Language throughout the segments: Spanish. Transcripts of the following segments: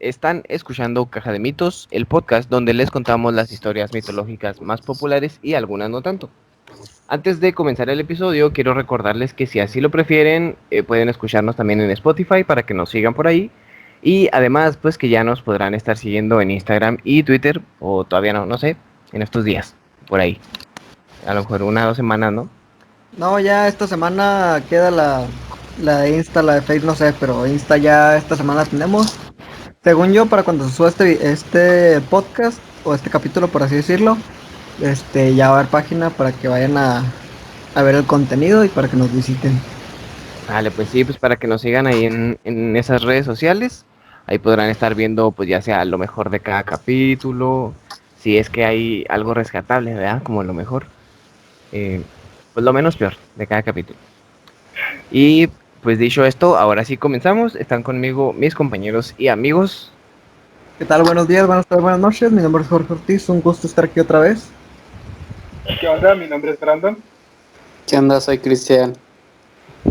Están escuchando Caja de Mitos, el podcast donde les contamos las historias mitológicas más populares y algunas no tanto. Antes de comenzar el episodio, quiero recordarles que si así lo prefieren, pueden escucharnos también en Spotify para que nos sigan por ahí. Y además, pues que ya nos podrán estar siguiendo en Instagram y Twitter, o todavía no sé, en estos días, por ahí. A lo mejor 1 o 2 semanas, ¿no? No, ya esta semana queda la de Insta, la de Facebook, no sé, pero Insta ya esta semana tenemos. Según yo, para cuando se suba este podcast o este capítulo, por así decirlo, ya va a haber página para que vayan a ver el contenido y para que nos visiten. Vale, pues sí, pues para que nos sigan ahí en esas redes sociales. Ahí podrán estar viendo, pues ya sea lo mejor de cada capítulo, si es que hay algo rescatable, ¿verdad? Como lo mejor, eh, pues lo menos peor de cada capítulo. Y pues dicho esto, ahora sí comenzamos. Están conmigo mis compañeros y amigos. ¿Qué tal? Buenos días, buenas tardes, buenas noches. Mi nombre es Jorge Ortiz, un gusto estar aquí otra vez. ¿Qué onda? Mi nombre es Brandon. ¿Qué onda? Soy Cristian.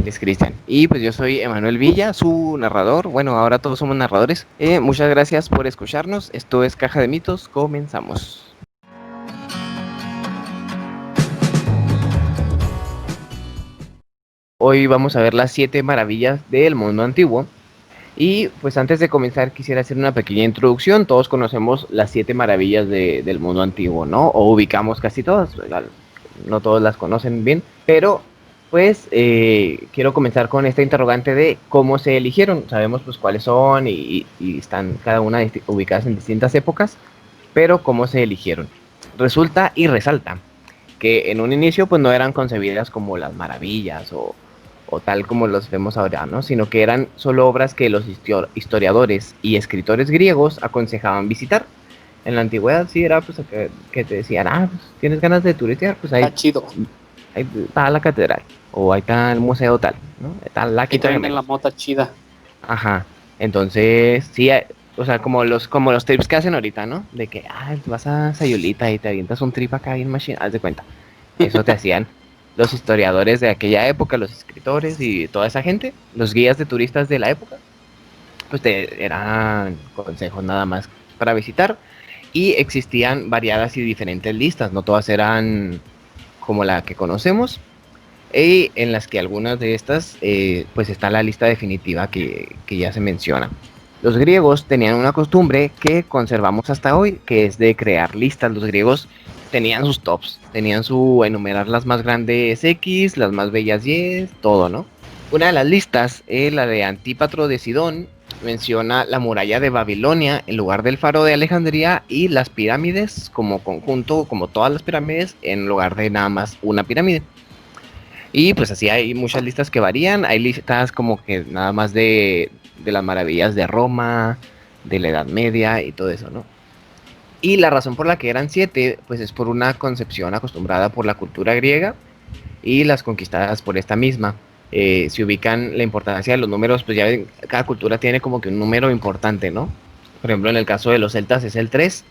Es Cristian. Y pues yo soy Emanuel Villa, su narrador. Bueno, ahora todos somos narradores. Muchas gracias por escucharnos. Esto es Caja de Mitos. Comenzamos. Hoy vamos a ver las 7 maravillas del mundo antiguo. Y pues antes de comenzar quisiera hacer una pequeña introducción. Todos conocemos las 7 maravillas del mundo antiguo, ¿no? O ubicamos casi todas. No todos las conocen bien. Pero pues quiero comenzar con esta interrogante de cómo se eligieron. Sabemos pues cuáles son y están cada una ubicadas en distintas épocas. Pero cómo se eligieron. Resulta y resalta que en un inicio pues no eran concebidas como las maravillas o tal como los vemos ahora, ¿no? Sino que eran solo obras que los historiadores y escritores griegos aconsejaban visitar. En la antigüedad sí era pues que te decían, pues, tienes ganas de turistear, pues Está chido. ahí está la catedral, o ahí está el museo tal, ¿no? Está la Aquí también en la mota chida. Ajá, entonces sí, o sea, como los trips que hacen ahorita, ¿no? De que, vas a Sayulita y te avientas un trip acá bien machine, haz de cuenta. Eso te hacían los historiadores de aquella época, los escritores y toda esa gente, los guías de turistas de la época, pues te eran consejos nada más para visitar y existían variadas y diferentes listas, no todas eran como la que conocemos y en las que algunas de estas pues está la lista definitiva que ya se menciona. Los griegos tenían una costumbre que conservamos hasta hoy, que es de crear listas. Los griegos tenían sus tops, tenían su enumerar las más grandes X, las más bellas Y, todo, ¿no? Una de las listas, la de Antípatro de Sidón, menciona la muralla de Babilonia en lugar del faro de Alejandría y las pirámides como conjunto, como todas las pirámides, en lugar de nada más una pirámide. Y pues así hay muchas listas que varían, hay listas como que nada más de las maravillas de Roma, de la Edad Media y todo eso, ¿no? Y la razón por la que eran 7, pues es por una concepción acostumbrada por la cultura griega y las conquistadas por esta misma. Se ubican la importancia de los números, pues ya ven, cada cultura tiene como que un número importante, ¿no? Por ejemplo, en el caso de los celtas es el 3,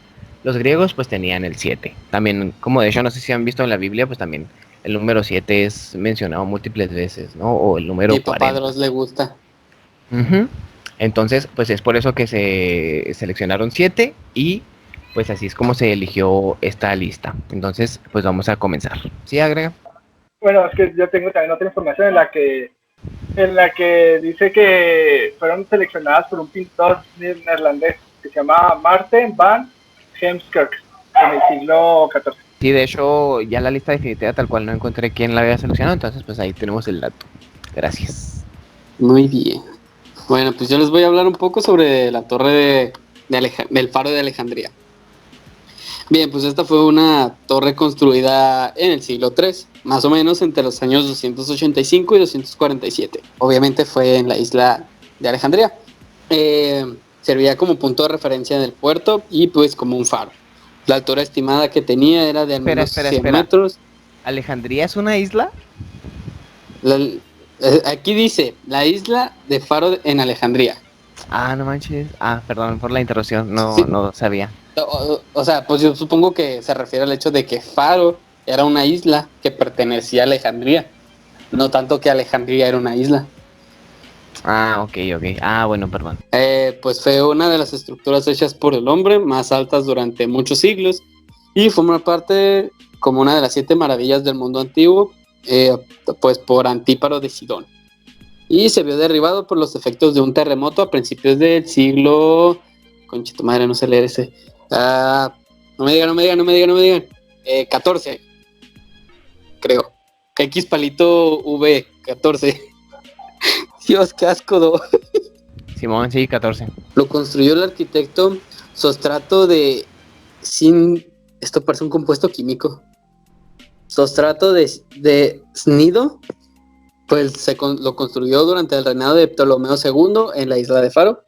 los griegos pues tenían el 7. También, como de hecho no sé si han visto en la Biblia, pues también el número 7 es mencionado múltiples veces, ¿no? O el número Y 40. Papá Dross le gusta. Entonces, pues es por eso que se seleccionaron 7 y pues así es como se eligió esta lista. Entonces, pues vamos a comenzar. ¿Sí, agrega? Bueno, es que yo tengo también otra información en la que dice que fueron seleccionadas por un pintor neerlandés que se llama Maarten van Heemskerk en el siglo XIV. Sí, de hecho, ya la lista definitiva tal cual no encontré quién la había seleccionado, entonces pues ahí tenemos el dato. Gracias. Muy bien. Bueno, pues yo les voy a hablar un poco sobre la torre del faro de Alejandría. Bien, pues esta fue una torre construida en el siglo III, más o menos entre los años 285 y 247. Obviamente fue en la isla de Alejandría. Servía como punto de referencia en el puerto y pues como un faro. La altura estimada que tenía era de al menos 100 metros. ¿Alejandría es una isla? Aquí dice, la isla de Faro en Alejandría. No manches. Perdón por la interrupción, Sí. no sabía. O sea, pues yo supongo que se refiere al hecho de que Faro era una isla que pertenecía a Alejandría. No tanto que Alejandría era una isla. Ah, ok. Ah, bueno, perdón. Pues fue una de las estructuras hechas por el hombre más altas durante muchos siglos y forma parte como una de las 7 maravillas del mundo antiguo, pues por Antíparo de Sidón. Y se vio derribado por los efectos de un terremoto a principios del siglo... Conchito madre, no sé leer ese. No me digan. 14, creo. X palito V, 14. Dios, qué asco, do. Simón, sí, 14. Lo construyó el arquitecto Sostrato de esto parece un compuesto químico. Sostrato de Cnido, pues lo construyó durante el reinado de Ptolomeo II en la isla de Faro,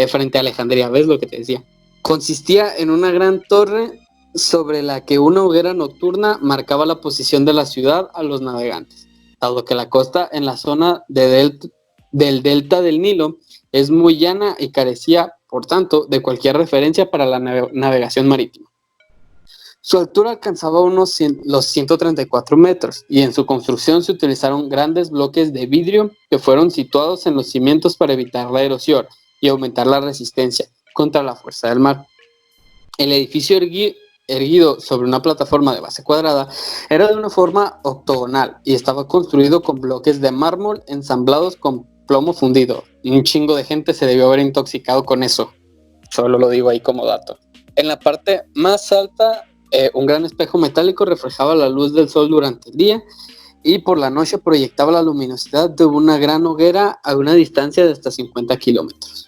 frente a Alejandría. ¿Ves lo que te decía? Consistía en una gran torre sobre la que una hoguera nocturna marcaba la posición de la ciudad a los navegantes, dado que la costa en la zona del delta del Nilo es muy llana y carecía, por tanto, de cualquier referencia para la navegación marítima. Su altura alcanzaba los 134 metros y en su construcción se utilizaron grandes bloques de vidrio que fueron situados en los cimientos para evitar la erosión y aumentar la resistencia contra la fuerza del mar. El edificio erguido sobre una plataforma de base cuadrada era de una forma octogonal y estaba construido con bloques de mármol ensamblados con plomo fundido. Y un chingo de gente se debió haber intoxicado con eso. Solo lo digo ahí como dato. En la parte más alta, un gran espejo metálico reflejaba la luz del sol durante el día y por la noche proyectaba la luminosidad de una gran hoguera a una distancia de hasta 50 kilómetros.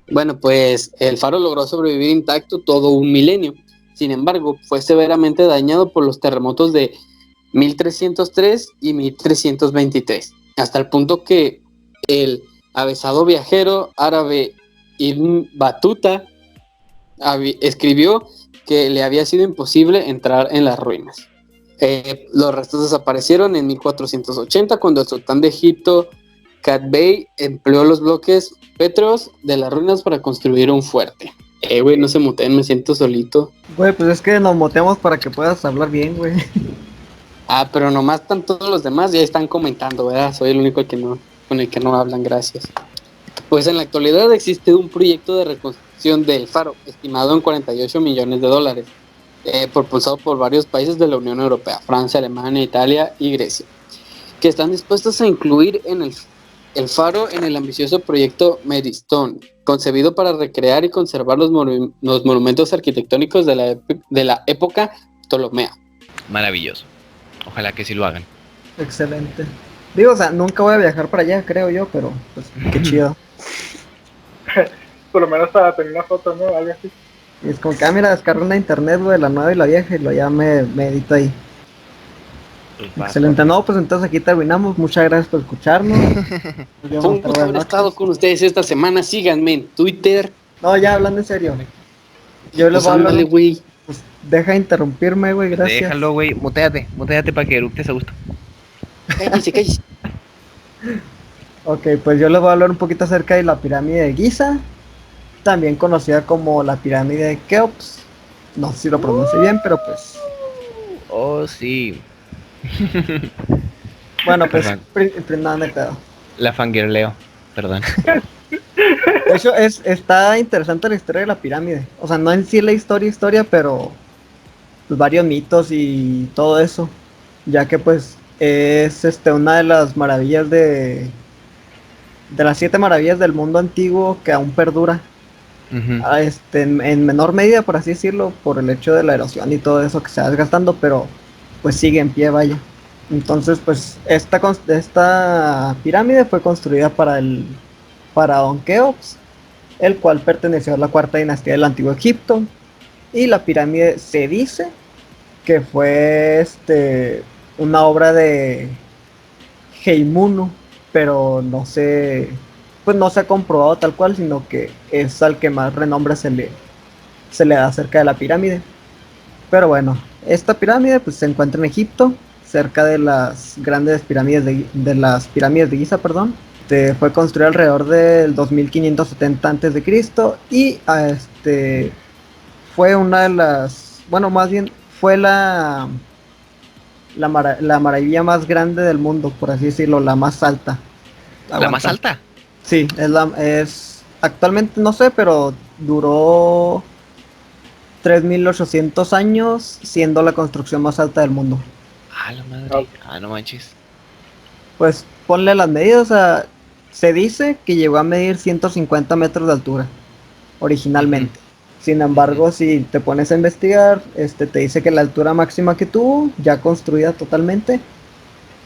Bueno, pues el faro logró sobrevivir intacto todo un milenio. Sin embargo, fue severamente dañado por los terremotos de 1303 y 1323, hasta el punto que el avezado viajero árabe Ibn Battuta escribió que le había sido imposible entrar en las ruinas. Los restos desaparecieron en 1480 cuando el sultán de Egipto, Qutb, empleó los bloques pétreos de las ruinas para construir un fuerte. Güey, no se muteen, me siento solito. Güey, pues es que nos moteamos para que puedas hablar bien, güey. Pero nomás están todos los demás, ya están comentando, ¿verdad? Soy el único con el que no hablan, gracias. Pues en la actualidad existe un proyecto de reconstrucción del faro, estimado en 48 millones de dólares, propulsado por varios países de la Unión Europea, Francia, Alemania, Italia y Grecia, que están dispuestos a incluir en el faro en el ambicioso proyecto Meristone, concebido para recrear y conservar los monumentos arquitectónicos de la época ptolomea. Maravilloso. Ojalá que sí lo hagan. Excelente. Digo, o sea, nunca voy a viajar para allá, creo yo, pero pues qué chido. Por lo menos para tener una foto, ¿no? Algo así. Y es como que, mira, descargo una internet, güey, la nueva y la vieja, y lo ya me edito ahí. Excelente, no, pues entonces aquí terminamos. Muchas gracias por escucharnos. Fue un gusto haber estado con ustedes esta semana. Síganme en Twitter. No, ya hablando en serio. Yo les voy a hablar. Güey. Pues deja de interrumpirme, güey, gracias. Déjalo, güey. Muteate para que eructes a gusto. Cállese. Ok, pues yo les voy a hablar un poquito acerca de la pirámide de Giza, también conocida como la pirámide de Keops. No sé si lo pronuncio bien, pero pues... Oh, sí. Bueno, pues, Perdón. nada de pedo. La fangirleo, perdón. De hecho, está interesante la historia de la pirámide. O sea, no en sí la historia, pero pues, varios mitos y todo eso. Ya que pues es una de las maravillas de las 7 maravillas del mundo antiguo que aún perdura. Uh-huh. En menor medida, por así decirlo, por el hecho de la erosión y todo eso que se va desgastando, pero pues sigue en pie, vaya. Entonces, pues esta pirámide fue construida para el faraón Keops, el cual perteneció a la cuarta dinastía del antiguo Egipto. Y la pirámide se dice que fue una obra de Heimunu, pero no se ha comprobado tal cual, sino que es al que más renombre se le da acerca de la pirámide. Pero bueno, esta pirámide pues se encuentra en Egipto, cerca de las grandes pirámides de las pirámides de Giza, perdón. Fue construida alrededor del 2570 a.C. y fue una de las, bueno, más bien fue la maravilla más grande del mundo, por así decirlo, la más alta. La más aguanta. alta. Sí, es actualmente no sé, pero duró 3800 años siendo la construcción más alta del mundo. Ah, la Ah, madre. Ah, no manches. Pues ponle las medidas, o sea, se dice que llegó a medir 150 metros de altura Ujú, originalmente. Sin ujú. embargo, si te pones a investigar, te dice que la altura máxima que tuvo, ya construida totalmente,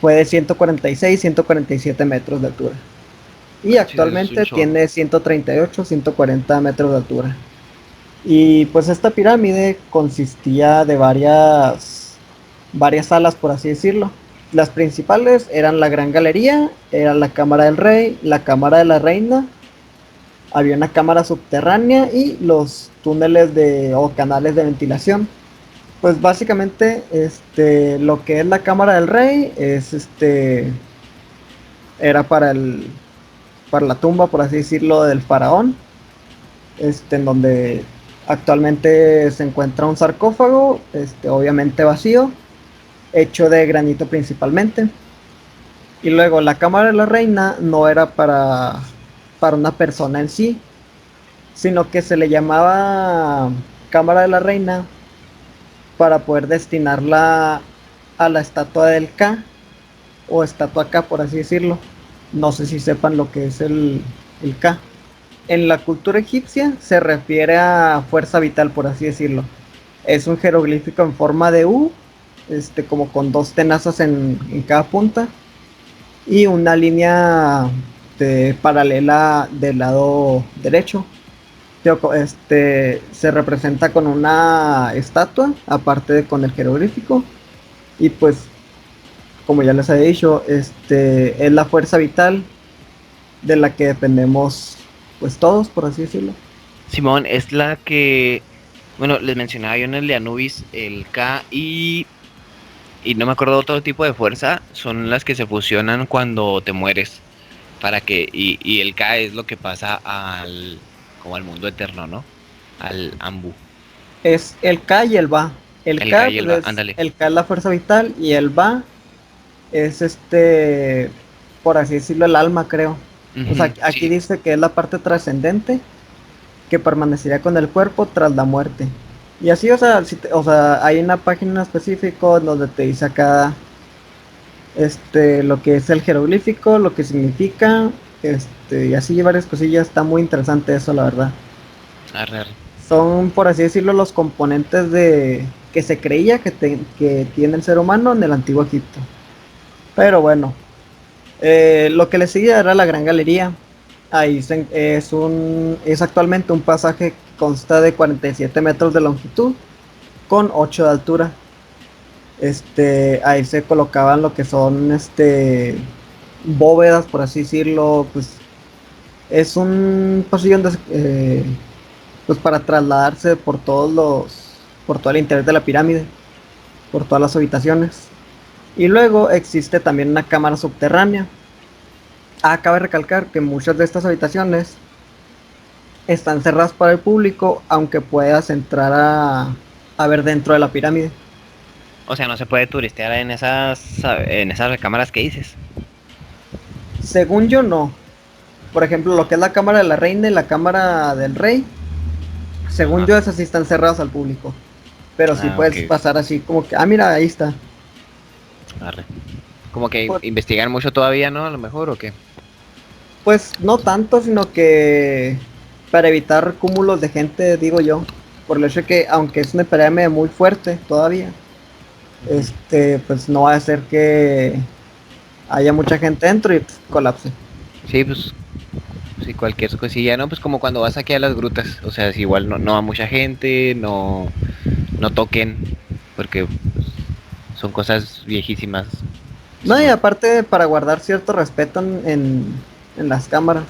fue de 146, 147 metros de altura. Y Manches, es un actualmente chorro. tiene 138, 140 metros de altura. Y pues esta pirámide consistía de varias salas, por así decirlo. Las principales eran la Gran Galería, era la Cámara del Rey, la Cámara de la Reina, había una cámara subterránea y los túneles o canales de ventilación. Pues básicamente, lo que es la Cámara del Rey era para la tumba, por así decirlo, del faraón, en donde actualmente se encuentra un sarcófago, obviamente vacío, hecho de granito principalmente. Y luego la cámara de la reina no era para una persona en sí, sino que se le llamaba cámara de la reina para poder destinarla a la estatua del K o estatua K, por así decirlo. No sé si sepan lo que es el K. En la cultura egipcia se refiere a fuerza vital, por así decirlo. Es un jeroglífico en forma de U, como con dos tenazas en cada punta y una línea paralela del lado derecho. Se representa con una estatua, aparte de con el jeroglífico. Y pues, como ya les había dicho, es la fuerza vital de la que dependemos, pues todos, por así decirlo. Simón es la que, bueno, les mencionaba yo en el de Anubis, el K y no me acuerdo otro tipo de fuerza, son las que se fusionan cuando te mueres, y el K es lo que pasa como al mundo eterno, ¿no? Al Ambu. Es el K y el Ba. El El K K, y pues el Va, es, ándale. el K es la fuerza vital y el Ba es por así decirlo, el alma, creo. O sea, Ujú, aquí sí, dice que es la parte trascendente que permanecería con el cuerpo tras la muerte. Y así, o sea, o sea, hay una página específica donde te dice acá lo que es el jeroglífico, lo que significa, y así varias cosillas. Está muy interesante eso, la verdad. arre, arre. Son, por así decirlo, los componentes de que se creía que tiene el ser humano en el antiguo Egipto. Pero bueno, lo que le seguía era la Gran Galería. Es actualmente un pasaje que consta de 47 metros de longitud con 8 de altura. Ahí se colocaban lo que son bóvedas, por así decirlo. Pues es un pasillo pues para trasladarse por todo el interior de la pirámide, por todas las habitaciones. Y luego existe también una cámara subterránea. Cabe recalcar que muchas de estas habitaciones están cerradas para el público, aunque puedas entrar a ver dentro de la pirámide. O sea, no se puede turistear en esas recámaras que dices. Según yo, no. Por ejemplo, lo que es la cámara de la reina y la cámara del rey, según Ajá. yo, esas sí están cerradas al público. Pero sí Ah, ok, puedes ok. pasar así como que, mira, ahí está. Arre. Como que Pues, investigan mucho todavía, ¿no? A lo mejor, ¿o qué? pues no tanto, sino que para evitar cúmulos de gente, digo yo. Por el hecho de que, aunque es una epidemia muy fuerte todavía, Ujú. pues no va a ser que haya mucha gente dentro y pues, colapse. Sí, pues, sí, cualquier cosilla, ¿no? Pues como cuando vas aquí a las grutas. O sea, si igual no va mucha gente, no toquen, porque pues, son cosas viejísimas. No, y Simón. aparte para guardar cierto respeto en las cámaras.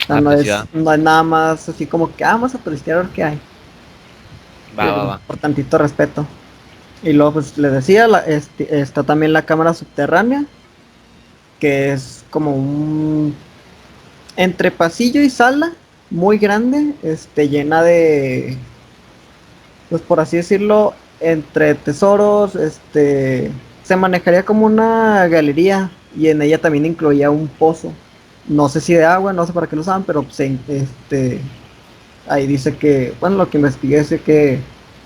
O sea, Ah, pues sí, va. no es nada más así como que, vamos a turistear a ver qué hay. Va, va, va. Por tantito respeto. Y luego, pues les decía, está también la cámara subterránea, que es como un entre pasillo y sala, muy grande, llena pues por así decirlo, entre tesoros, se manejaría como una galería y en ella también incluía un pozo. No sé si de agua, no sé para qué lo usaban, pero pues, ahí dice que, bueno, lo que investigué es que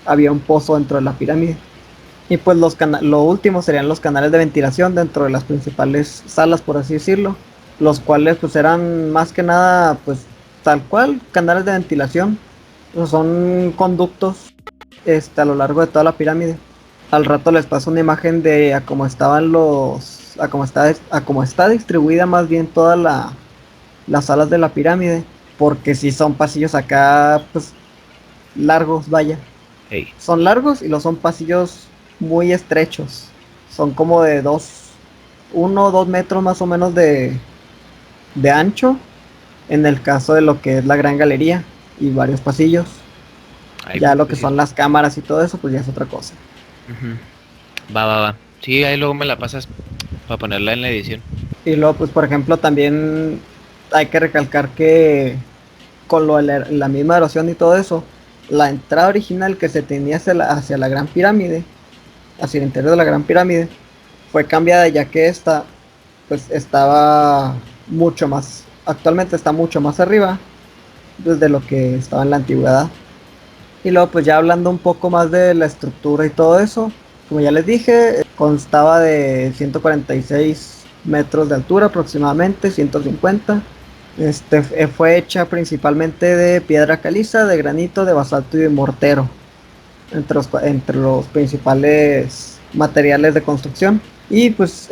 había un pozo dentro de la pirámide. Y pues lo último serían los canales de ventilación dentro de las principales salas, por así decirlo, los cuales pues eran más que nada pues tal cual canales de ventilación. Son conductos a lo largo de toda la pirámide. Al rato les paso una imagen de a cómo estaban a cómo está distribuida más bien todas las salas de la pirámide, porque si son pasillos acá pues largos, vaya. Ey, Son largos y los son pasillos muy estrechos. Son como de 1 o 2 metros más o menos de ancho. En el caso de lo que es la gran galería y varios pasillos. ahí, Ya lo que pues sí. son las cámaras y todo eso, pues ya es otra cosa. Ujú. Va. Sí, ahí luego me la pasas para ponerla en la edición. Y luego, pues por ejemplo, también hay que recalcar que con lo de la misma erosión y todo eso, la entrada original que se tenía hacia la Gran Pirámide, hacia el interior de la Gran Pirámide, fue cambiada ya que esta pues estaba actualmente está mucho más arriba desde lo que estaba en la antigüedad. Y luego pues ya hablando un poco más de la estructura y todo eso, como ya les dije, constaba de 146 metros de altura aproximadamente, 150. Fue hecha principalmente de piedra caliza, de granito, de basalto y de mortero, entre los principales materiales de construcción. Y pues,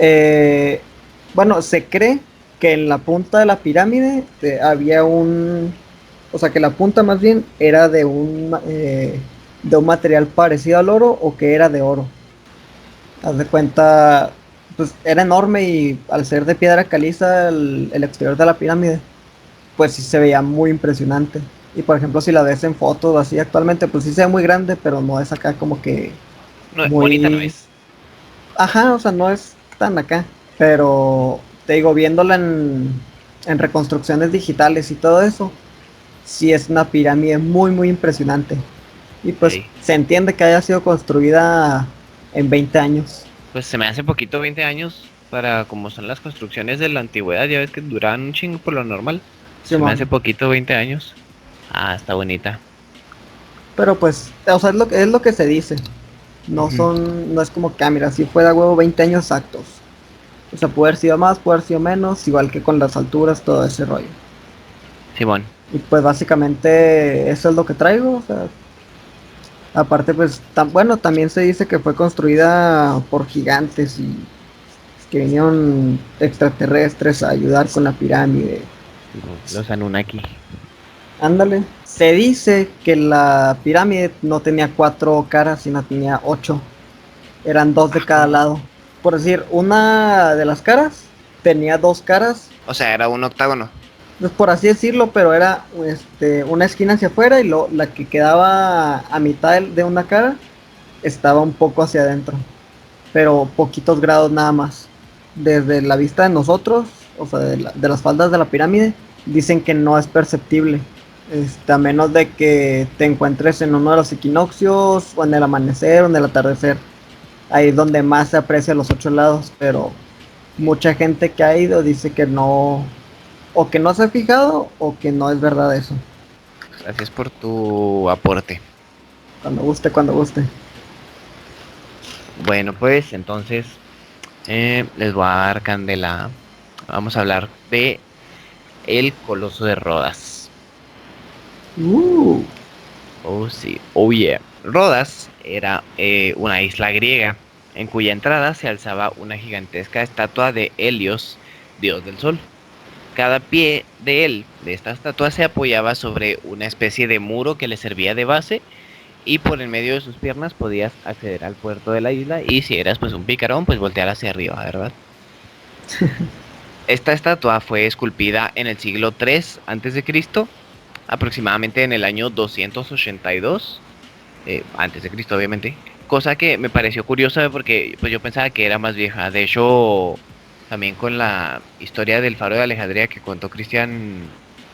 bueno, se cree que en la punta de la pirámide había o sea, que la punta más bien era de un material parecido al oro o que era de oro. Haz de cuenta, pues era enorme y al ser de piedra caliza el exterior de la pirámide, pues sí se veía muy impresionante. Y por ejemplo, si la ves en fotos así actualmente, pues sí se ve muy grande, pero no es acá como que No, bonita no muy... es. Ajá, o sea, no es tan acá. Pero te digo, viéndola en reconstrucciones digitales y todo eso, sí es una pirámide muy, muy impresionante. Y pues Ey. se entiende que haya sido construida en 20 años. Pues se me hace poquito 20 años para como son las construcciones de la antigüedad. Ya ves que duraban un chingo por lo normal. Se me hace Simón. poquito 20 años. Ah, está bonita. Pero pues, o sea, es lo que se dice. Ujú. No es como que, mira, si fuera huevo 20 años exactos. O sea, puede haber sido más, puede haber sido menos, igual que con las alturas, todo ese rollo. Simón. Y pues básicamente eso es lo que traigo. O sea, aparte, pues, bueno, también se dice que fue construida por gigantes y que vinieron extraterrestres a ayudar con la pirámide. Los Anunnaki. Ándale. Se dice que la pirámide no tenía 4 caras, sino tenía 8. Eran dos de Ah, cada ¿cómo? lado. Por decir, una de las caras tenía 2 caras, O sea, era un octágono. pues por así decirlo, pero era una esquina hacia afuera y la que quedaba a mitad de una cara estaba un poco hacia adentro, pero poquitos grados nada más. Desde la vista de nosotros, o sea, de las faldas de la pirámide, dicen que no es perceptible. A menos de que te encuentres en uno de los equinoccios, o en el amanecer, o en el atardecer. Ahí es donde más se aprecia los 8 lados, pero mucha gente que ha ido dice que no, o que no se ha fijado, o que no es verdad eso. Gracias por tu aporte. Cuando guste, cuando guste. Bueno, pues entonces les voy a dar candela. Vamos a hablar de el Coloso de Rodas. Uh, Oh, sí. Oh, yeah. Rodas era una isla griega en cuya entrada se alzaba una gigantesca estatua de Helios, dios del sol. Cada pie de esta estatua, se apoyaba sobre una especie de muro que le servía de base y por el medio de sus piernas podías acceder al puerto de la isla y si eras pues un picarón, pues voltear hacia arriba, ¿verdad? Esta estatua fue esculpida en el siglo III antes de Cristo, aproximadamente en el año 282 antes de Cristo, obviamente. Cosa que me pareció curiosa porque pues yo pensaba que era más vieja. De hecho, también con la historia del Faro de Alejandría que contó Cristian,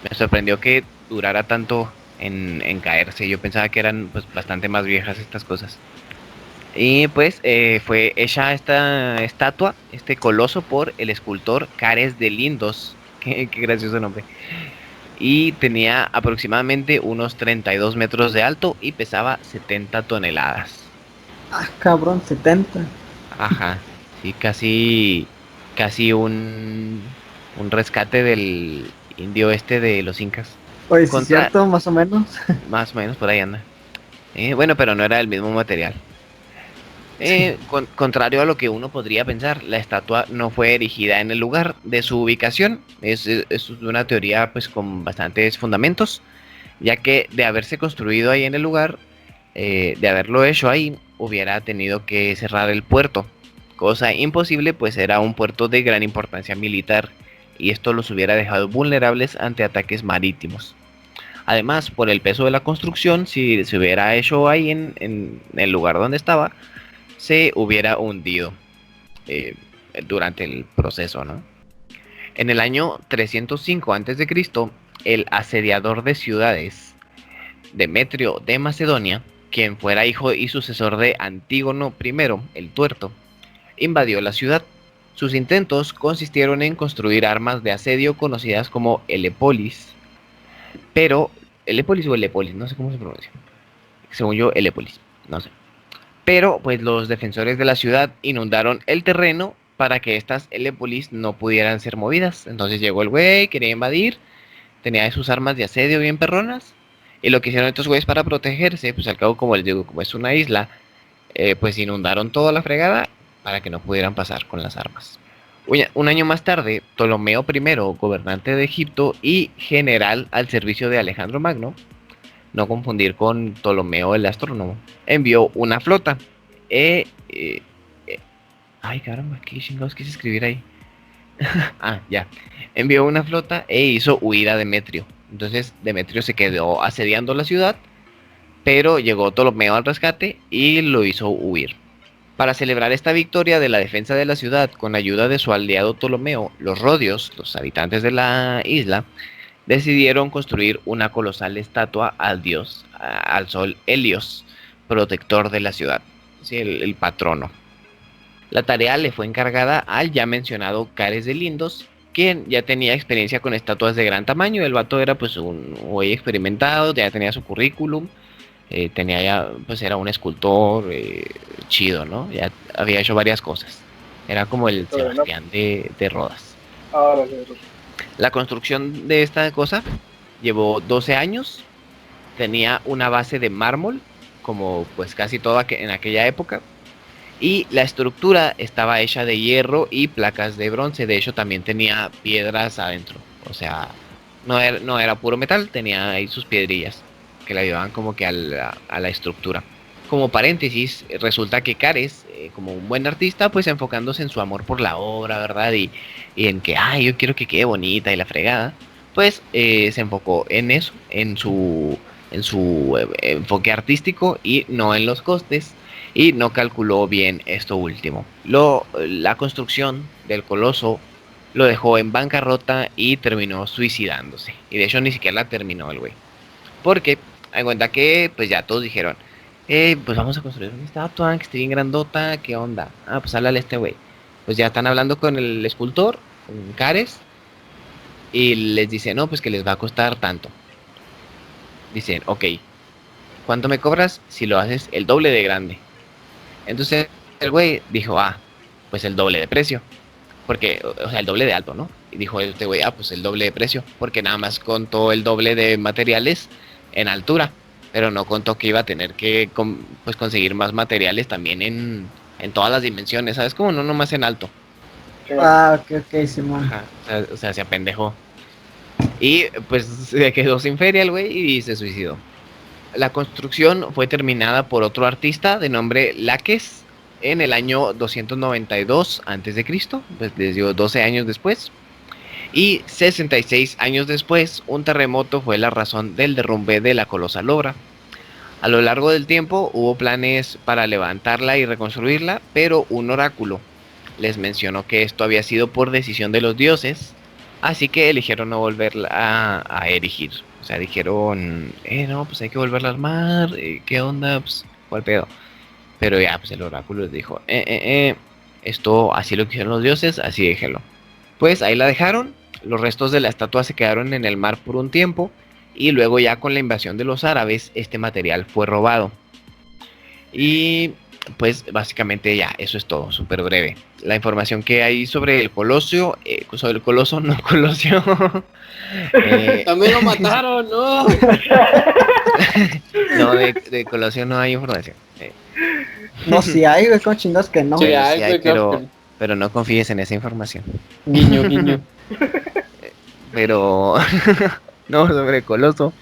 me sorprendió que durara tanto en caerse. Yo pensaba que eran pues bastante más viejas estas cosas. Y pues fue hecha esta estatua, este coloso, por el escultor Cares de Lindos. Qué gracioso nombre. Y tenía aproximadamente unos 32 metros de alto y pesaba 70 toneladas. Ah, cabrón, 70. Ajá, sí, casi un rescate del indio este de los incas. Oye, sí es Contra, cierto, más o menos. más o menos por ahí anda. Bueno, pero no era el mismo material. Sí. Contrario a lo que uno podría pensar, la estatua no fue erigida en el lugar de su ubicación. Es una teoría pues con bastantes fundamentos, ya que de haberse construido ahí en el lugar, de haberlo hecho ahí, hubiera tenido que cerrar el puerto, cosa imposible pues era un puerto de gran importancia militar y esto los hubiera dejado vulnerables ante ataques marítimos. Además, por el peso de la construcción, si se hubiera hecho ahí en el lugar donde estaba, se hubiera hundido eh, durante el proceso, ¿no? En el año 305 a.C., el asediador de ciudades, Demetrio de Macedonia, quien fuera hijo y sucesor de Antígono I, el Tuerto, invadió la ciudad. Sus intentos consistieron en construir armas de asedio conocidas como Helepolis, pero Helepolis o Helepolis, no sé cómo se pronuncia. Según yo, Helepolis, no sé. Pero pues los defensores de la ciudad inundaron el terreno para que estas Helepolis no pudieran ser movidas. Entonces llegó el güey, quería invadir, tenía sus armas de asedio bien perronas. Y lo que hicieron estos güeyes para protegerse, pues al cabo, como les digo, como es una isla, pues inundaron toda la fregada para que no pudieran pasar con las armas. Un año más tarde, Ptolomeo I, gobernante de Egipto y general al servicio de Alejandro Magno, no confundir con Ptolomeo el astrónomo, envió una flota. Eh, eh, eh, ay, caramba, qué chingados quise escribir ahí. Ya. Envió una flota e hizo huir a Demetrio. Entonces Demetrio se quedó asediando la ciudad, pero llegó Ptolomeo al rescate y lo hizo huir. Para celebrar esta victoria de la defensa de la ciudad con ayuda de su aliado Ptolomeo, los rodios, los habitantes de la isla, decidieron construir una colosal estatua al dios, al sol Helios, protector de la ciudad, sí, el patrono. La tarea le fue encargada al ya mencionado Cares de Lindos, quien ya tenía experiencia con estatuas de gran tamaño. El vato era pues un güey experimentado, ya tenía su currículum, tenía ya, pues era un escultor chido, ¿no? Ya había hecho varias cosas. Era como el Sebastián de Rodas. Ahora sí. La construcción de esta cosa llevó 12 años, tenía una base de mármol, como pues casi toda en aquella época, y la estructura estaba hecha de hierro y placas de bronce. De hecho, también tenía piedras adentro. O sea, no era puro metal, tenía ahí sus piedrillas que le ayudaban como que a la estructura. Como paréntesis, resulta que Cares, como un buen artista, pues enfocándose en su amor por la obra, ¿verdad? Y en que, ay, yo quiero que quede bonita y la fregada, pues se enfocó en eso, en su enfoque artístico y no en los costes, y no calculó bien esto último. La construcción del coloso lo dejó en bancarrota y terminó suicidándose. Y de hecho ni siquiera la terminó el güey. Porque, en cuenta que, pues ya todos dijeron, pues vamos a construir una estatua que esté bien grandota, ¿qué onda? Pues háblale a este güey. Pues ya están hablando con el escultor, con Cares, y les dice, no, pues que les va a costar tanto. Dicen, ok, ¿cuánto me cobras si lo haces el doble de grande? Entonces el güey dijo, pues el doble de precio. Porque, o sea, el doble de alto, ¿no? Y dijo este güey, pues el doble de precio. Porque nada más contó el doble de materiales en altura. Pero no contó que iba a tener que pues conseguir más materiales también en todas las dimensiones. ¿Sabes cómo? No nomás en alto. Ok, Simón. Ajá, o sea, se apendejó. Y pues se quedó sin feria el güey y se suicidó. La construcción fue terminada por otro artista de nombre Laques en el año 292 a.C., pues les digo 12 años después. Y 66 años después, un terremoto fue la razón del derrumbe de la colosal obra. A lo largo del tiempo hubo planes para levantarla y reconstruirla, pero un oráculo les mencionó que esto había sido por decisión de los dioses, así que eligieron no volverla a erigir. O sea, dijeron, no, pues hay que volverla a armar, ¿qué onda? Pues, ¿cuál pedo? Pero ya, pues el oráculo les dijo, esto así lo quisieron los dioses, así déjenlo. Pues ahí la dejaron, los restos de la estatua se quedaron en el mar por un tiempo, y luego ya con la invasión de los árabes, este material fue robado. Y pues básicamente ya, eso es todo, súper breve. La información que hay sobre el Colosio, sobre el Coloso, no Colosio. También lo mataron, ¿no? No, de Colosio no hay información. No, si hay, güey, con chingados que no. Sí, Pues, hay, sí hay, güey, claro que pero no confíes en esa información. Guiño, guiño. Pero no, sobre Coloso.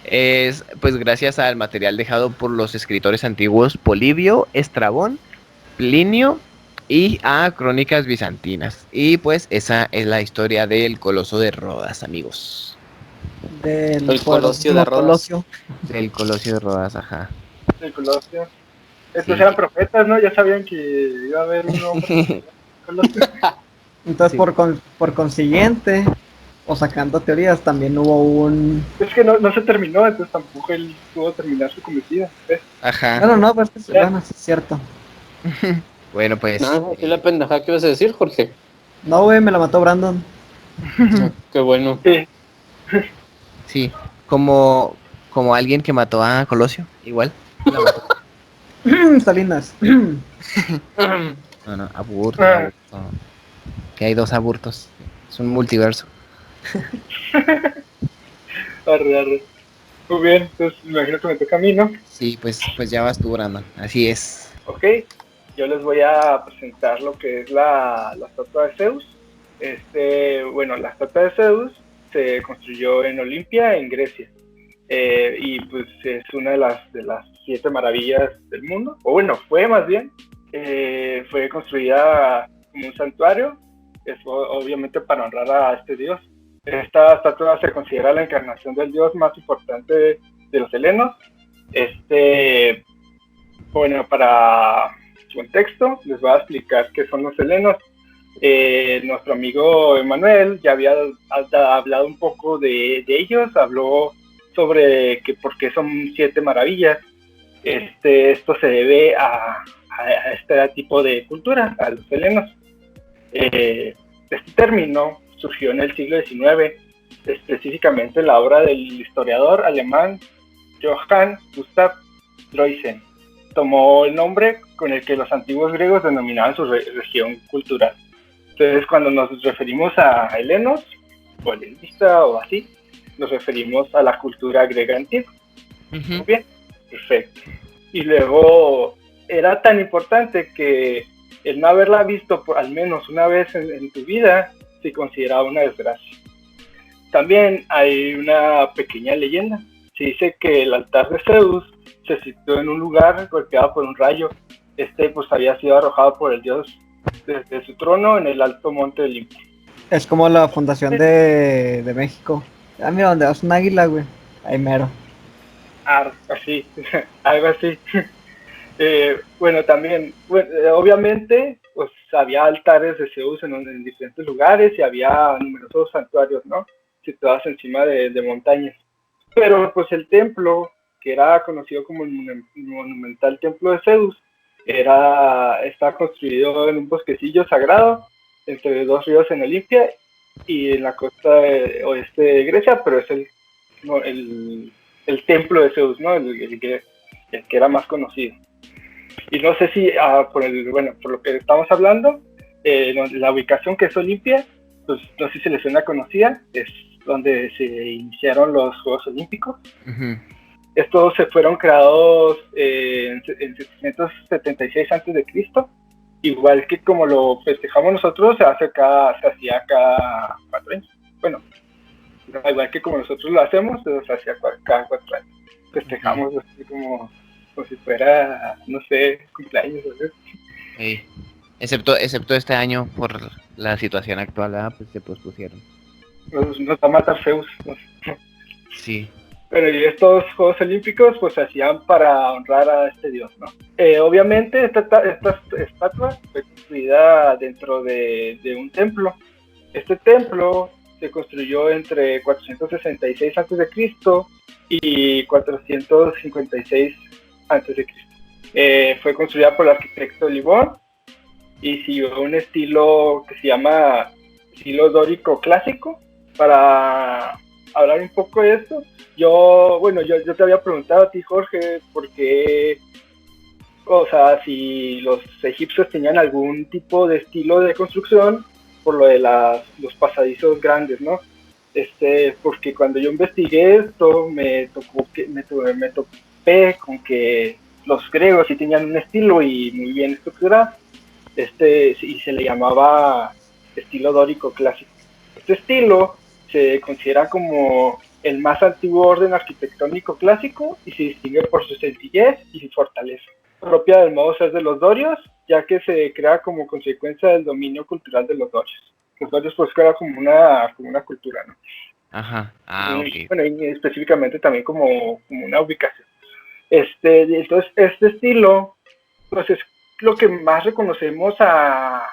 Es pues gracias al material dejado por los escritores antiguos Polibio, Estrabón, Plinio y a crónicas bizantinas. Y pues esa es la historia del Coloso de Rodas, amigos. Del El Colosio poderosísimo de Rodas. Colosio. Del Colosio de Rodas, ajá. El Colosio. Estos Sí. eran profetas, ¿no? Ya sabían que iba a haber un hombre. Colosio. Entonces, Sí. por consiguiente, o sacando teorías, también hubo un... Es que no se terminó, entonces tampoco él pudo terminar su cometido. ¿Ves? Ajá. Bueno, no, pues bueno, sí es cierto. Bueno, pues No, ¿qué es la pendejada que ibas a decir, Jorge? No, güey, me la mató Brandon. Qué bueno. Sí, sí, como alguien que mató a Colosio, igual. La mató. Salinas. No, no, aburto, aburto. Que hay dos aburtos. Es un multiverso. arre. Muy bien, entonces me imagino que me toca a mí, ¿no? Sí, pues ya vas tú, Brandon. Así es. Ok, yo les voy a presentar lo que es la estatua de Zeus. Bueno, la estatua de Zeus se construyó en Olimpia, en Grecia. Y pues es una de las 7 maravillas del mundo, o bueno, fue más bien. Fue construida como un santuario, obviamente para honrar a este dios. Esta estatua se considera la encarnación del dios más importante de los helenos. Bueno, para contexto, les voy a explicar qué son los helenos. Nuestro amigo Emanuel ya había hablado un poco de ellos, habló sobre que por qué son 7 maravillas. Esto se debe a este tipo de cultura, a los helenos. Este término surgió en el siglo XIX, específicamente en la obra del historiador alemán Johann Gustav Droysen. Tomó el nombre con el que los antiguos griegos denominaban su región cultural. Entonces, cuando nos referimos a helenos, o helenista o así, nos referimos a la cultura griega antigua. Muy bien, perfecto. Y luego era tan importante que el no haberla visto por al menos una vez en tu vida se consideraba una desgracia. También hay una pequeña leyenda. Se dice que el altar de Zeus se situó en un lugar golpeado por un rayo. Pues había sido arrojado por el dios desde su trono en el alto monte Olimpo. Es como la fundación de México. Ah, mira, donde vas un águila, güey. Ahí mero. Así, algo así. Bueno, también, obviamente, pues había altares de Zeus en diferentes lugares y había numerosos santuarios, ¿no? Situados encima de montañas. Pero pues el templo, que era conocido como el monumental templo de Zeus, está construido en un bosquecillo sagrado entre 2 ríos en Olimpia y en la costa oeste de Grecia, pero es el templo de Zeus, ¿no? El que era más conocido. Y no sé si por lo que estamos hablando, la ubicación que es Olimpia, pues no sé si les suena conocida, es donde se iniciaron los Juegos Olímpicos. Uh-huh. Estos se fueron creados en 776 a.C., igual que como lo festejamos nosotros, se hacía cada 4 años. Bueno, igual que como nosotros lo hacemos, se hacía cada 4 años. Festejamos así como si fuera, no sé, cumpleaños. Sí. Excepto este año, por la situación actual, ¿verdad? Pues se pospusieron. Nos va a matar Zeus. Sí. Pero y estos Juegos Olímpicos pues se hacían para honrar a este dios, ¿no? Obviamente esta estatua fue construida dentro de un templo. Este templo se construyó entre 466 a.C. y 456 a.C. Fue construida por el arquitecto Libón y siguió un estilo que se llama estilo dórico clásico. Para hablar un poco de esto, yo te había preguntado a ti, Jorge, por qué, o sea, si los egipcios tenían algún tipo de estilo de construcción por lo de los pasadizos grandes, ¿no? Porque cuando yo investigué esto, me topé con que los griegos sí tenían un estilo y muy bien estructurado, y se le llamaba estilo dórico clásico. Este estilo se considera como el más antiguo orden arquitectónico clásico y se distingue por su sencillez y su fortaleza, propia del modo ser de los dorios, ya que se crea como consecuencia del dominio cultural de los dorios. Los dorios pues era como una cultura, ¿no? Ajá, ok. Bueno, y específicamente también como una ubicación. Entonces, este estilo, pues es lo que más reconocemos a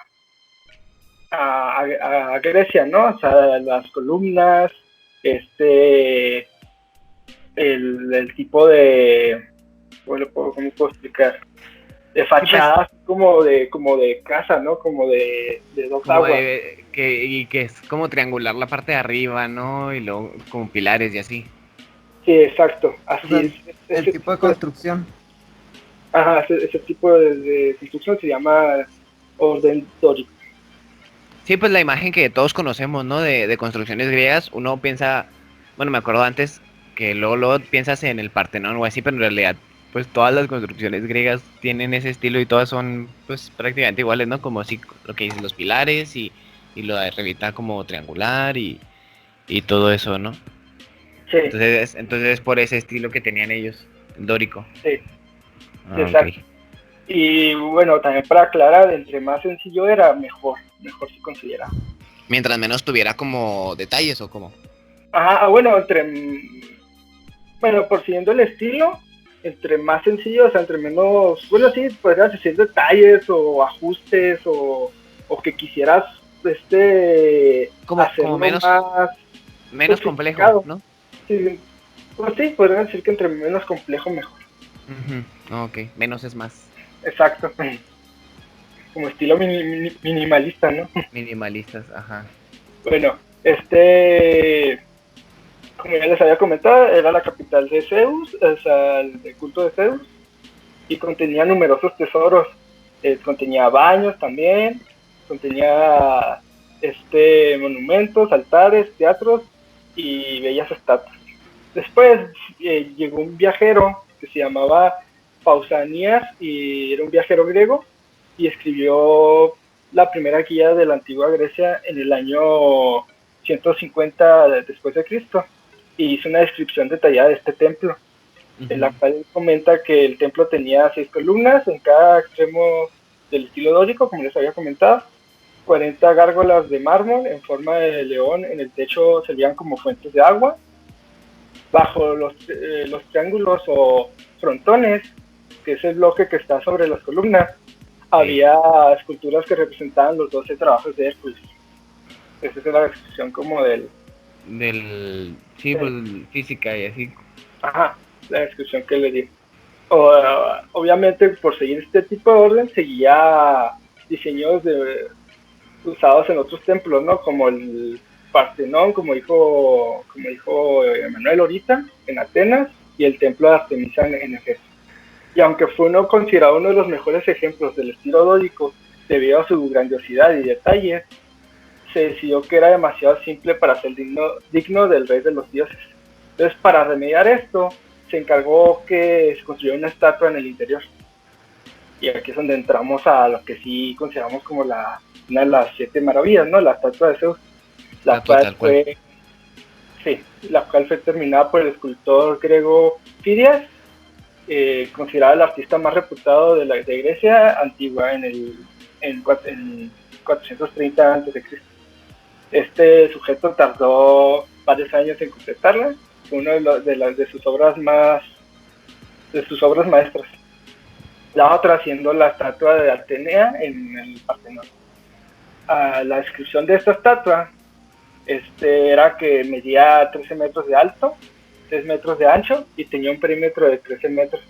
Grecia, ¿no? O sea, las columnas, el tipo de, bueno, ¿cómo puedo explicar? De fachadas como de casa, ¿no? Como de dos Como aguas. y que es como triangular la parte de arriba, ¿no? Y luego como pilares y así. Sí, exacto, así O sea, es. el tipo de construcción. Ajá, ese tipo de construcción se llama orden dórico. Sí, pues la imagen que todos conocemos, ¿no? De construcciones griegas, uno piensa, bueno, me acuerdo antes que luego piensas en el Partenón o así, pero en realidad, pues todas las construcciones griegas tienen ese estilo y todas son, pues prácticamente iguales, ¿no? Como así, lo que dicen los pilares y lo de arribita como triangular y todo eso, ¿no? Sí, Entonces es por ese estilo que tenían ellos, el dórico. sí, Ah, ok. exacto. Y bueno, también para aclarar, entre más sencillo era, mejor se considera. Mientras menos tuviera como detalles o como. Ajá, bueno, por siguiendo el estilo, entre más sencillo, o sea, entre menos, bueno, sí, podrías decir detalles o ajustes o que quisieras, Como hacerlo menos más complejo, sofisticado. ¿no? Sí, pues sí, podrían decir que entre menos complejo, mejor. Ujú, ok, menos es más. Exacto. Como estilo minimalista, ¿no? Minimalistas, ajá. Bueno, como ya les había comentado, era la capital de Zeus, o sea, el culto de Zeus, y contenía numerosos tesoros. Contenía baños también, contenía monumentos, altares, teatros y bellas estatuas. Después llegó un viajero que se llamaba Pausanias y era un viajero griego y escribió la primera guía de la antigua Grecia en el año 150 después de Cristo y hizo una descripción detallada de este templo, en la cual comenta que el templo tenía 6 columnas en cada extremo del estilo dórico, como les había comentado, 40 gárgolas de mármol en forma de león en el techo servían como fuentes de agua. Bajo los triángulos o frontones, que es el bloque que está sobre las columnas, había esculturas que representaban los 12 trabajos de Hércules. Esa es la descripción como Sí, pues física y así. Ajá, la descripción que le di. Obviamente, por seguir este tipo de orden, seguía diseños usados en otros templos, ¿no? Como el Partenón, como dijo Emanuel ahorita, en Atenas, y el templo de Artemisa en Éfeso. Y aunque fue considerado uno de los mejores ejemplos del estilo dórico, debido a su grandiosidad y detalle, se decidió que era demasiado simple para ser digno del rey de los dioses. Entonces, para remediar esto, se encargó que se construyera una estatua en el interior. Y aquí es donde entramos a lo que sí consideramos como una de las 7 maravillas, ¿no? La estatua de Zeus. La cual fue terminada por el escultor griego Fidias, considerado el artista más reputado de Grecia antigua en 430 a.C. Este sujeto tardó varios años en completarla, fue una de sus obras maestras. La otra siendo la estatua de Atenea en el Partenón. La descripción de esta estatua era que medía 13 metros de alto, 3 metros de ancho y tenía un perímetro de 13 metros.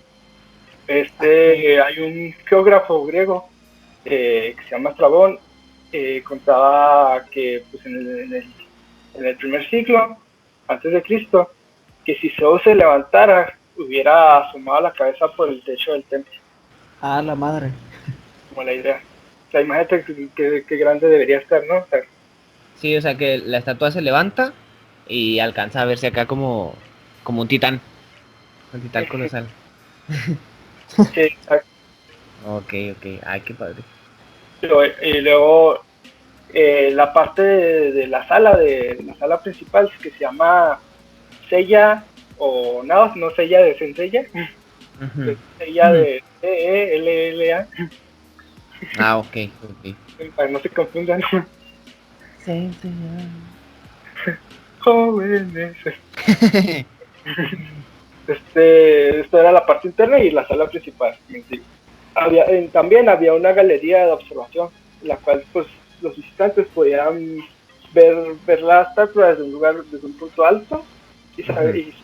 Hay un geógrafo griego que se llama Estrabón, contaba que pues, en el primer siglo, antes de Cristo, que si Zeus se levantara, hubiera asomado la cabeza por el techo del templo, Ah, la madre. como la idea. O sea, imagínate qué grande debería estar, ¿no? O sea, Sí, o sea que la estatua se levanta y alcanza a verse acá como un titán colosal. sí, exacto. Ok, ok, ay, qué padre. Y luego la parte de la sala principal, que se llama Sella, o no Sella de Senseiya, Ujú. Sella de Cella, Ah, ok, ok. para que no se confundan. Sí, señor. Jóvenes. Esto era la parte interna y la sala principal. Sí. También había una galería de observación, en la cual pues los visitantes podían ver la estatua desde un lugar, desde un punto alto y se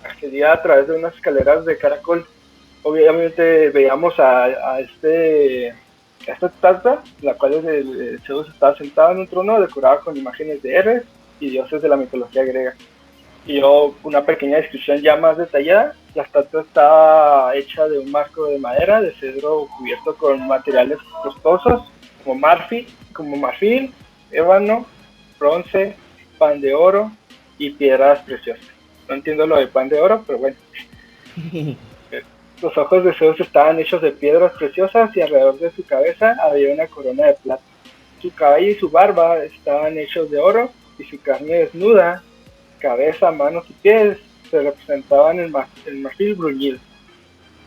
accedía a través de unas escaleras de caracol. Obviamente veíamos a esta estatua, la cual el Zeus estaba sentado en un trono decorado con imágenes de héroes y dioses de la mitología griega. Y yo, una pequeña descripción ya más detallada, la estatua está hecha de un marco de madera, de cedro cubierto con materiales costosos, como marfil, ébano, bronce, pan de oro y piedras preciosas. No entiendo lo de pan de oro, pero bueno. Los ojos de Zeus estaban hechos de piedras preciosas y alrededor de su cabeza había una corona de plata. Su cabello y su barba estaban hechos de oro y su carne desnuda, cabeza, manos y pies se representaban en marfil bruñido.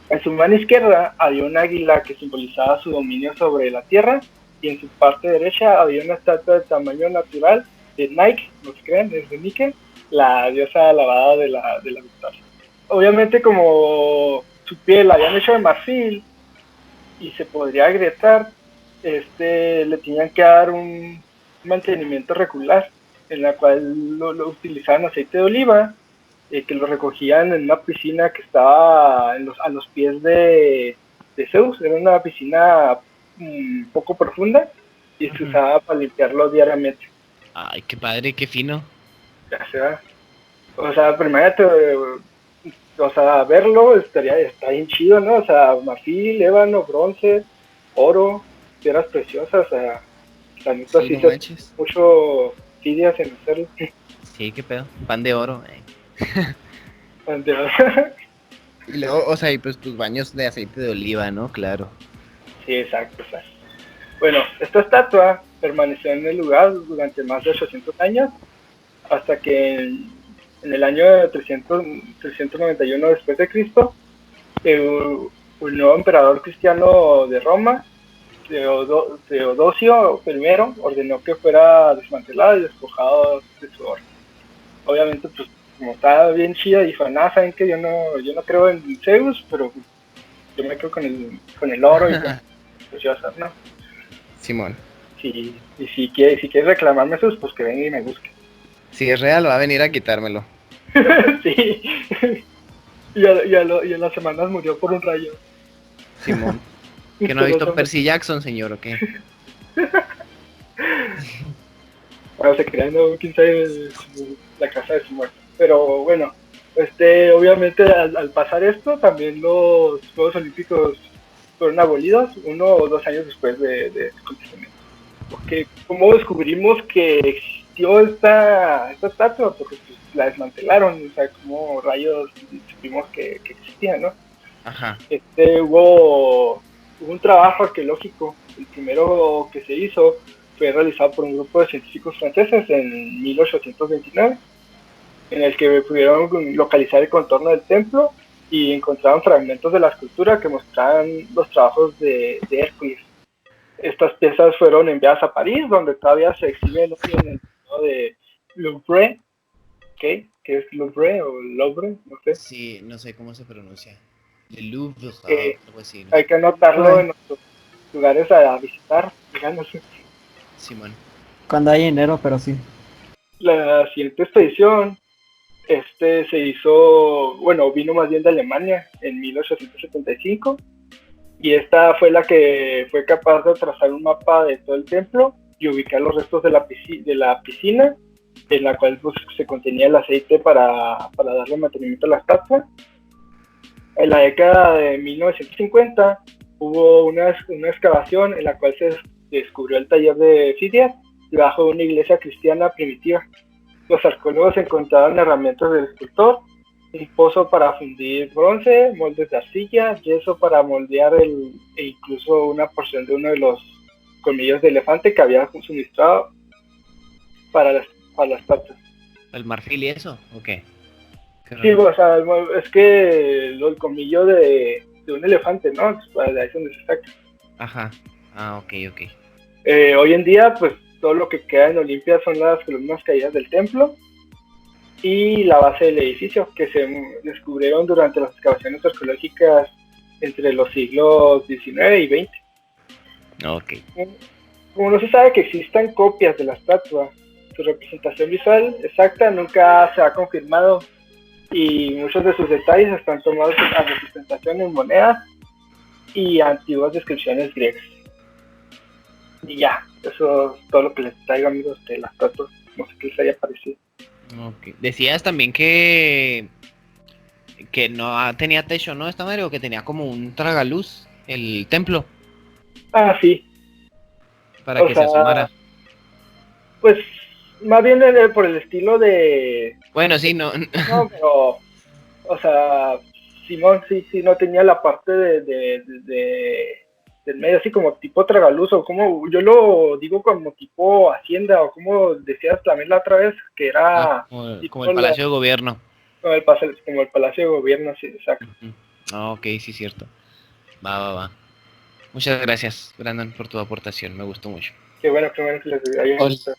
En su mano izquierda había un águila que simbolizaba su dominio sobre la tierra y en su parte derecha había una estatua de tamaño natural de Nike, no se crean, es de Nike, la diosa alabada de la victoria. Obviamente como su piel la habían hecho de marfil y se podría agrietar, le tenían que dar un mantenimiento regular, en la cual lo utilizaban aceite de oliva, que lo recogían en una piscina que estaba a los pies de Zeus. Era una piscina poco profunda y se usaba para limpiarlo diariamente. Ay, qué padre, qué fino. Ya sea, o sea, primero o sea, verlo está bien chido, ¿no? O sea, marfil, ébano, bronce, oro, piedras preciosas, o sea, la neta Sí, sí no se manches. mucho fidias en hacerlo. Sí, qué pedo. Pan de oro. Y luego, o sea, y pues tus baños de aceite de oliva, ¿no? Claro. Sí, exacto, exacto. Bueno, esta estatua permaneció en el lugar durante más de 800 años, hasta que en el año 391 después de Cristo, un nuevo emperador cristiano de Roma, Teodosio I, ordenó que fuera desmantelado y despojado de su oro. Obviamente, pues como estaba bien chida, dijo, nada, saben que yo no creo en Zeus, pero yo me quedo con el oro y con preciosas, ¿no? Simón. Sí, y si quieres reclamarme Zeus, pues que venga y me busque. Si es real, va a venir a quitármelo. Sí. Y a las semanas murió por un rayo. Simón. ¿Que no ha visto Percy Jackson, señor, o qué? Bueno, se creando, quién sabe, la casa de su muerte. Pero bueno, obviamente al pasar esto, también los Juegos Olímpicos fueron abolidos 1 o 2 años después de este acontecimiento. Porque, ¿cómo descubrimos que existió esta estatua? Porque pues, la desmantelaron, o sea, como rayos supimos que existía, ¿no? Ajá. Hubo un trabajo arqueológico, el primero que se hizo fue realizado por un grupo de científicos franceses en 1829, en el que pudieron localizar el contorno del templo y encontraron fragmentos de la escultura que mostraban los trabajos de Hércules. Estas piezas fueron enviadas a París, donde todavía se exhiben en el Museo de Louvre, ¿okay? Que es Louvre o Louvre, no sé. Sí, no sé cómo se pronuncia. Le Louvre, Eh, algo así, no Hay sé. que anotarlo Pues, en nuestros lugares a visitar, digamos. Simón. cuando hay dinero, pero sí. La siguiente expedición, se hizo, bueno, vino más bien de Alemania en 1875 y esta fue la que fue capaz de trazar un mapa de todo el templo y ubicar los restos de la piscina en la cual pues, se contenía el aceite para darle mantenimiento a la estatua. En la década de 1950 hubo una excavación en la cual se descubrió el taller de Fidias debajo de una iglesia cristiana primitiva. Los arqueólogos encontraron herramientas del escultor, un pozo para fundir bronce, moldes de arcilla, yeso para moldear e incluso una porción de uno de los colmillos de elefante que había suministrado para la estatua. ¿El marfil y eso? ¿O qué? Sí, o sea, es que el colmillo de un elefante, ¿no? De ahí es donde se saca. Ajá. Ah, ok. Hoy en día, pues, todo lo que queda en Olimpia son las columnas caídas del templo y la base del edificio, que se descubrieron durante las excavaciones arqueológicas entre los siglos XIX y XX. Ok. Como no se sabe que existan copias de la estatua, su representación visual exacta nunca se ha confirmado y muchos de sus detalles están tomados a representación en monedas y antiguas descripciones griegas. Y ya, eso es todo lo que les traigo, amigos, de la estatua. No sé qué les haya parecido. Ok. Decías también que no tenía techo, ¿no? Esta madre, o que tenía como un tragaluz el templo Ah, sí. para O que sea, se asomara. Pues, más bien por el estilo de... Bueno, sí, no. No, pero, o sea, Simón sí, no tenía la parte del medio, así como tipo tragaluz, o como, yo lo digo como tipo hacienda, o como decías también la otra vez, que era Como el Palacio de Gobierno. como el Palacio de Gobierno, sí, exacto. Ah, ok, sí, cierto. Va. Muchas gracias, Brandon, por tu aportación. Me gustó mucho. Qué bueno que les haya gustado.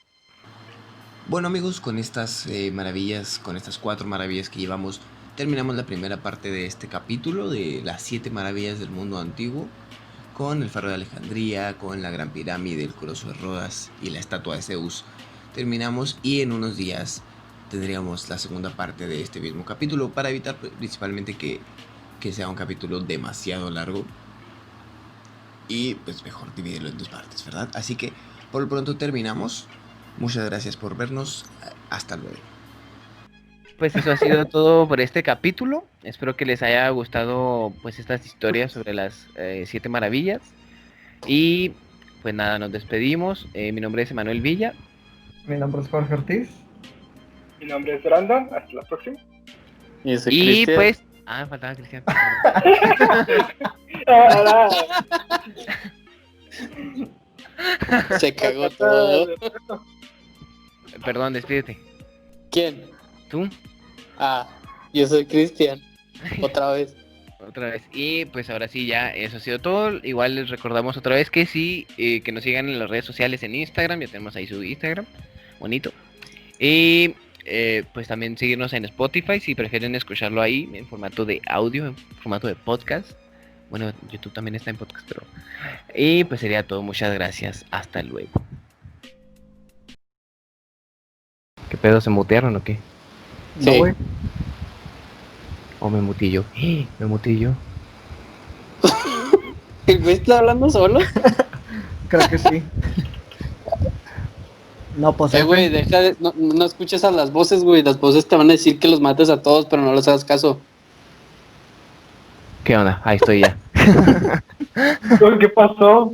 Bueno, amigos, con estas maravillas, con estas 4 maravillas que llevamos, terminamos la primera parte de este capítulo de las 7 maravillas del mundo antiguo, con el Faro de Alejandría, con la Gran Pirámide, el Coloso de Rodas y la estatua de Zeus. Terminamos y en unos días tendríamos la segunda parte de este mismo capítulo para evitar principalmente que sea un capítulo demasiado largo y pues mejor dividirlo en 2 partes, ¿verdad? Así que por lo pronto terminamos. Muchas gracias por vernos. Hasta luego. Pues eso ha sido todo por este capítulo. Espero que les haya gustado pues estas historias sobre las 7 maravillas. Y pues nada, nos despedimos. Mi nombre es Emanuel Villa. Mi nombre es Jorge Ortiz. Mi nombre es Brandon, hasta la próxima. Y pues... Ah, faltaba Cristian. Se cagó todo. Perdón, despídete. ¿Quién? ¿Tú? Ah, yo soy Cristian. Otra vez. Otra vez. Y pues ahora sí, ya eso ha sido todo. Igual les recordamos otra vez que sí, que nos sigan en las redes sociales en Instagram. Ya tenemos ahí su Instagram. Bonito. Y pues también seguirnos en Spotify si prefieren escucharlo ahí en formato de audio, en formato de podcast. Bueno, YouTube también está en podcast, pero... Y pues sería todo. Muchas gracias. Hasta luego. ¿Qué pedo? ¿Se mutearon o qué? No, Sí. güey. ¿O me mutillo? Yo? ¿Me mutillo? ¿El güey está hablando solo? Creo que sí. No, pues Güey, deja de... No escuches a las voces, güey. Las voces te van a decir que los mates a todos, pero no les hagas caso. ¿Qué onda? Ahí estoy ya. ¿Qué pasó?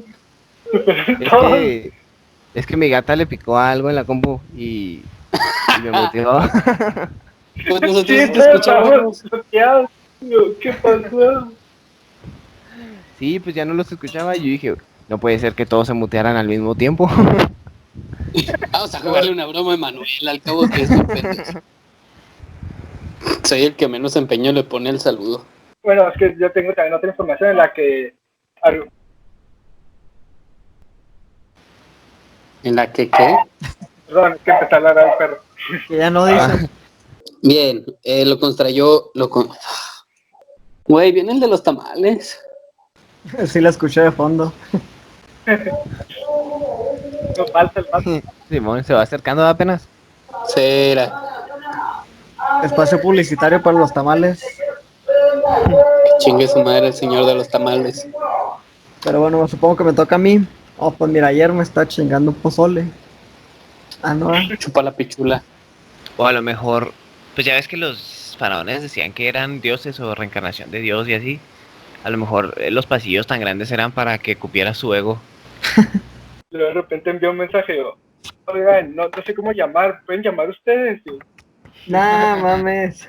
Es que mi gata le picó algo en la compu y me motivó. Pues nosotros Sí, te escuchamos. ¿Qué pasó? Sí, pues ya no los escuchaba y yo dije, no puede ser que todos se mutearan al mismo tiempo. Vamos a jugarle una broma a Manuel, al cabo que es un pendejo. Soy el que menos empeño le pone el saludo. Bueno, es que yo tengo también otra información en la que... ¿En la que qué? Perdón, es que empezó a ladrar el perro. que ya no dice. Bien, lo contrayó, Güey, viene el de los tamales. Sí la escuché de fondo. No falta el paso. Simón se va acercando apenas. Será. Espacio publicitario para los tamales. Que chingue su madre el señor de los tamales. Pero bueno, supongo que me toca a mí. Oh, pues mira, ayer me está chingando un pozole. Ah, no. Chupa la pichula. O a lo mejor, pues ya ves que los faraones decían que eran dioses o reencarnación de Dios y así. A lo mejor los pasillos tan grandes eran para que cupiera su ego. Luego de repente envió un mensaje, oigan, no sé cómo llamar, ¿pueden llamar ustedes? Nah, mames.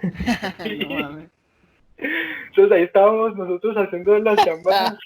Entonces ahí estábamos nosotros haciendo las llamadas.